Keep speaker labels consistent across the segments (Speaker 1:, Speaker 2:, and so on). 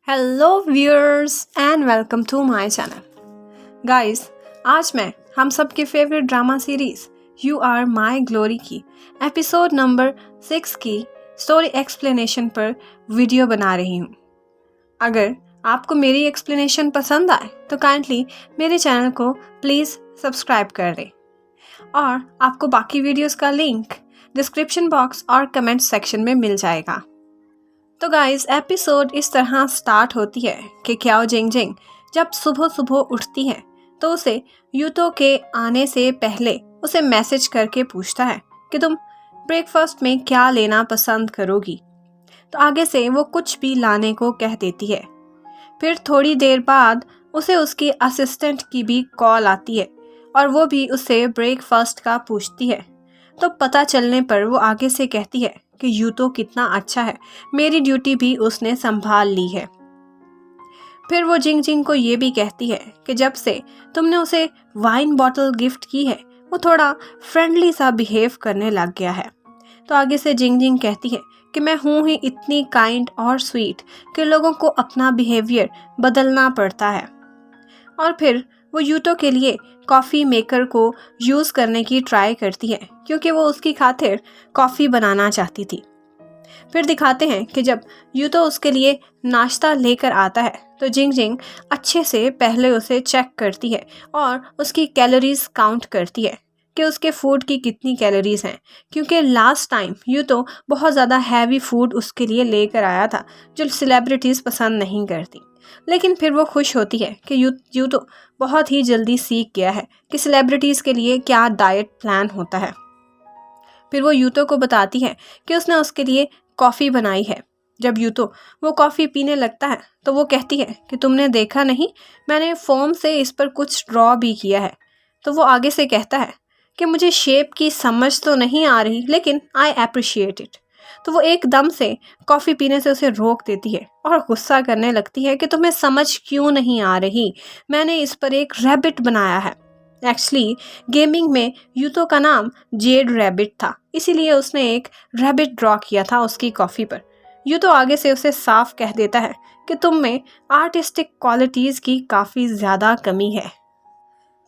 Speaker 1: Hello viewers and welcome to my channel. Guys, आज मैं हम सब की favourite drama series you are my glory की एपिसोड नंबर 6 की स्टोरी एक्सप्लेनेशन पर वीडियो बना रही हूँ। अगर आपको मेरी एक्सप्लेनेशन पसंद आए तो काइंडली मेरे चैनल को प्लीज़ सब्सक्राइब कर दें और आपको बाकी वीडियोस का लिंक डिस्क्रिप्शन बॉक्स और कमेंट सेक्शन में मिल जाएगा। तो गाइस, एपिसोड इस तरह स्टार्ट होती है कि क्याओ जिंग जिंग जब सुबह सुबह उठती है तो उसे यूतो के आने से पहले उसे मैसेज करके पूछता है कि तुम ब्रेकफास्ट में क्या लेना पसंद करोगी। तो आगे से वो कुछ भी लाने को कह देती है। फिर थोड़ी देर बाद उसे उसकी असिस्टेंट की भी कॉल आती है और वो भी उससे ब्रेकफास्ट का पूछती है। तो पता चलने पर वो आगे से कहती है कि यूतो कितना अच्छा है, मेरी ड्यूटी भी उसने संभाल ली है। फिर वो जिंग जिंग को ये भी कहती है कि जब से तुमने उसे वाइन बॉटल गिफ्ट की है वो थोड़ा फ्रेंडली सा बिहेव करने लग गया है। तो आगे से जिंग जिंग कहती है कि मैं हूँ ही इतनी काइंड और स्वीट कि लोगों को अपना बिहेवियर बदलना पड़ता है। और फिर वो यूतो के लिए कॉफ़ी मेकर को यूज़ करने की ट्राई करती है क्योंकि वो उसकी खातिर कॉफ़ी बनाना चाहती थी। फिर दिखाते हैं कि जब यूतो उसके लिए नाश्ता लेकर आता है तो जिंग जिंग अच्छे से पहले उसे चेक करती है और उसकी कैलोरीज काउंट करती है कि उसके फूड की कितनी कैलोरीज हैं, क्योंकि लास्ट टाइम यूतो बहुत ज़्यादा हैवी फूड उसके लिए लेकर आया था जो सेलिब्रिटीज़ पसंद नहीं करती। लेकिन फिर वो खुश होती है कि यूतो बहुत ही जल्दी सीख गया है कि सेलिब्रिटीज़ के लिए क्या डाइट प्लान होता है। फिर वो यूतो को बताती है कि उसने उसके लिए कॉफ़ी बनाई है। जब यूतो वो कॉफ़ी पीने लगता है तो वो कहती है कि तुमने देखा नहीं, मैंने फोम से इस पर कुछ ड्रॉ भी किया है। तो वो आगे से कहता है कि मुझे शेप की समझ तो नहीं आ रही लेकिन आई अप्रिशिएट इट। तो वो एकदम से कॉफ़ी पीने से उसे रोक देती है और गुस्सा करने लगती है कि तुम्हें समझ क्यों नहीं आ रही, मैंने इस पर एक रैबिट बनाया है। एक्चुअली गेमिंग में यूतो का नाम जेड रैबिट था, इसीलिए उसने एक रैबिट ड्रॉ किया था उसकी कॉफ़ी पर। यूतो आगे से उसे साफ कह देता है कि तुम में आर्टिस्टिक क्वालिटीज़ की काफ़ी ज़्यादा कमी है।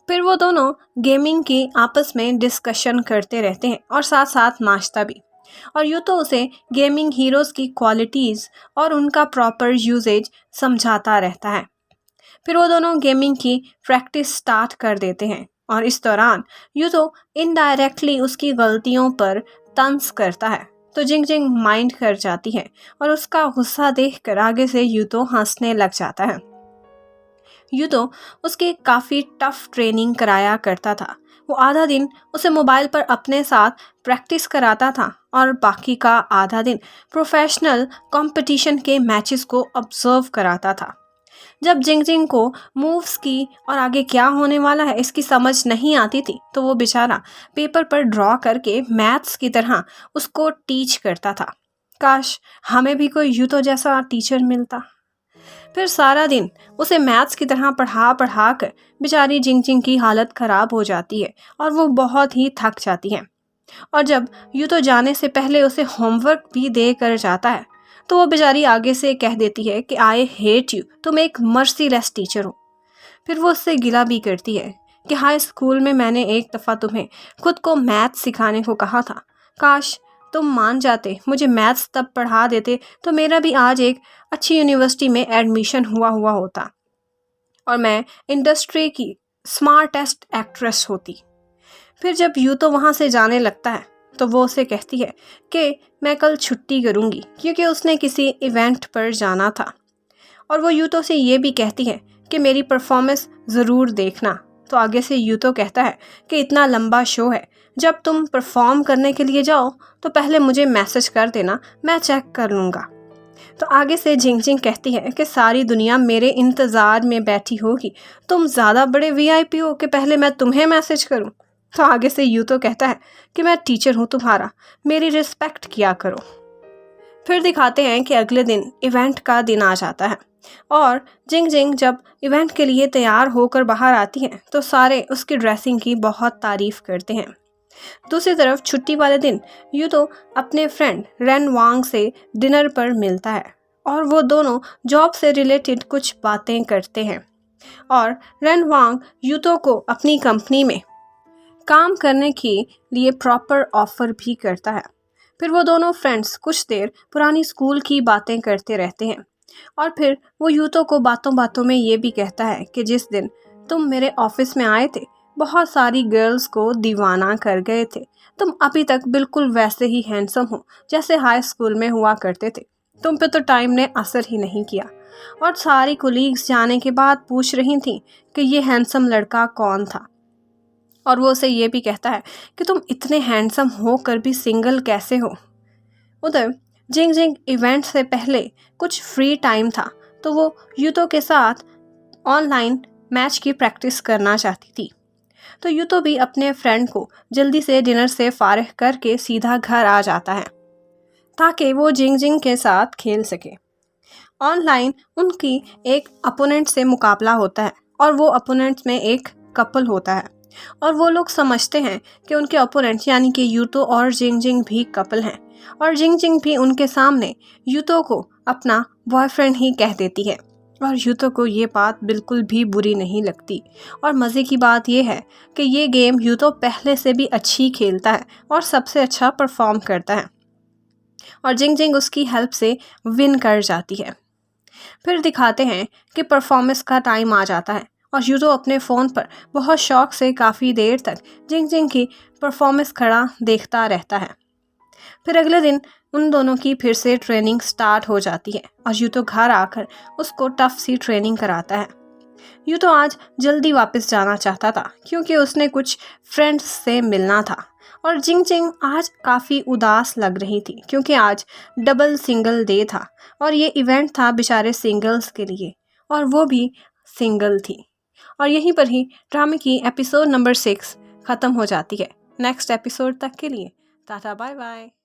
Speaker 1: फिर वो दोनों गेमिंग की आपस में डिस्कशन करते रहते हैं और साथ साथ नाश्ता भी। और यूतो उसे गेमिंग हीरोज़ की क्वालिटीज़ और उनका प्रॉपर यूजेज समझाता रहता है। फिर वो दोनों गेमिंग की प्रैक्टिस स्टार्ट कर देते हैं और इस दौरान यूतो इनडायरेक्टली उसकी गलतियों पर तंज करता है। तो जिंग जिंग माइंड कर जाती है और उसका गुस्सा देखकर आगे से यूतो हंसने लग जाता है। यूतो उसके काफ़ी टफ ट्रेनिंग कराया करता था। वो आधा दिन उसे मोबाइल पर अपने साथ प्रैक्टिस कराता था और बाकी का आधा दिन प्रोफेशनल कंपटीशन के मैचेस को ऑब्जर्व कराता था। जब जिंग जिंग को मूव्स की और आगे क्या होने वाला है इसकी समझ नहीं आती थी तो वो बेचारा पेपर पर ड्रॉ करके मैथ्स की तरह उसको टीच करता था। काश हमें भी कोई यूतो जैसा टीचर मिलता। फिर सारा दिन उसे मैथ्स की तरह पढ़ा पढ़ा कर बेचारी जिंग जिंग की हालत ख़राब हो जाती है और वो बहुत ही थक जाती है। और जब यूतो जाने से पहले उसे होमवर्क भी दे कर जाता है तो वो बेचारी आगे से कह देती है कि आई हेट यू, तुम एक मर्सीलेस टीचर हो। फिर वो उससे गिला भी करती है कि हाई स्कूल में मैंने एक दफ़ा तुम्हें खुद को मैथ्स सिखाने को कहा था, काश तुम मान जाते, मुझे मैथ्स तब पढ़ा देते तो मेरा भी आज एक अच्छी यूनिवर्सिटी में एडमिशन हुआ होता और मैं इंडस्ट्री की स्मार्टेस्ट एक्ट्रेस होती। फिर जब यूतो वहाँ से जाने लगता है तो वो उसे कहती है कि मैं कल छुट्टी करूँगी क्योंकि उसने किसी इवेंट पर जाना था। और वो यूतो से ये भी कहती है कि मेरी परफॉर्मेंस ज़रूर देखना। तो आगे से यूतो कहता है कि इतना लंबा शो है, जब तुम परफॉर्म करने के लिए जाओ तो पहले मुझे मैसेज कर देना, मैं चेक कर लूँगा। तो आगे से जिंग जिंग कहती है कि सारी दुनिया मेरे इंतज़ार में बैठी होगी, तुम ज़्यादा बड़े वीआईपी हो कि पहले मैं तुम्हें मैसेज करूँ। तो आगे से यूतो कहता है कि मैं टीचर हूँ तुम्हारा, मेरी रिस्पेक्ट किया करो। फिर दिखाते हैं कि अगले दिन इवेंट का दिन आ जाता है और जिंग जिंग जब इवेंट के लिए तैयार होकर बाहर आती है तो सारे उसकी ड्रेसिंग की बहुत तारीफ़ करते हैं। दूसरी तरफ छुट्टी वाले दिन यूतो अपने फ्रेंड रेन वांग से डिनर पर मिलता है और वो दोनों जॉब से रिलेटेड कुछ बातें करते हैं और रेन वांग यूतो को अपनी कंपनी में काम करने के लिए प्रॉपर ऑफर भी करता है। फिर वो दोनों फ्रेंड्स कुछ देर पुरानी स्कूल की बातें करते रहते हैं और फिर वो यूतो को बातों बातों में ये भी कहता है कि जिस दिन तुम मेरे ऑफिस में आए थे बहुत सारी गर्ल्स को दीवाना कर गए थे। तुम अभी तक बिल्कुल वैसे ही हैंडसम हो जैसे हाई स्कूल में हुआ करते थे। तुम पे तो टाइम ने असर ही नहीं किया। और सारी कोलीग्स जाने के बाद पूछ रही थी कि ये हैंडसम लड़का कौन था। और वो उसे ये भी कहता है कि तुम इतने हैंडसम होकर भी सिंगल कैसे हो। उधर जिंग जिंग इवेंट से पहले कुछ फ्री टाइम था तो वो यूतो के साथ ऑनलाइन मैच की प्रैक्टिस करना चाहती थी। तो यूतो भी अपने फ्रेंड को जल्दी से डिनर से फारिग करके सीधा घर आ जाता है ताकि वो जिंग जिंग के साथ खेल सके। ऑनलाइन उनकी एक अपोनेंट से मुकाबला होता है और वो अपोनेंट में एक कपल होता है और वो लोग समझते हैं कि उनके अपोनेंट यानी कि यूतो और जिंग जिंग भी कपल हैं और जिंग जिंग भी उनके सामने यूतो को अपना बॉयफ्रेंड ही कह देती है और यूतो को ये बात बिल्कुल भी बुरी नहीं लगती। और मज़े की बात यह है कि ये गेम यूतो पहले से भी अच्छी खेलता है और सबसे अच्छा परफॉर्म करता है और जिंग जिंग उसकी हेल्प से विन कर जाती है। फिर दिखाते हैं कि परफॉर्मेंस का टाइम आ जाता है और यूतो अपने फ़ोन पर बहुत शौक से काफ़ी देर तक जिंग जिंग की परफॉर्मेंस खड़ा देखता रहता है। फिर अगले दिन उन दोनों की फिर से ट्रेनिंग स्टार्ट हो जाती है और यूतो घर आकर उसको टफ सी ट्रेनिंग कराता है। यूतो आज जल्दी वापस जाना चाहता था क्योंकि उसने कुछ फ्रेंड्स से मिलना था और जिंग जिंग आज काफ़ी उदास लग रही थी क्योंकि आज डबल सिंगल डे था और ये इवेंट था बेचारे सिंगल्स के लिए और वो भी सिंगल थी। और यहीं पर ही ड्रामे की एपिसोड नंबर 6 ख़त्म हो जाती है। नेक्स्ट एपिसोड तक के लिए टाटा बाय बाय।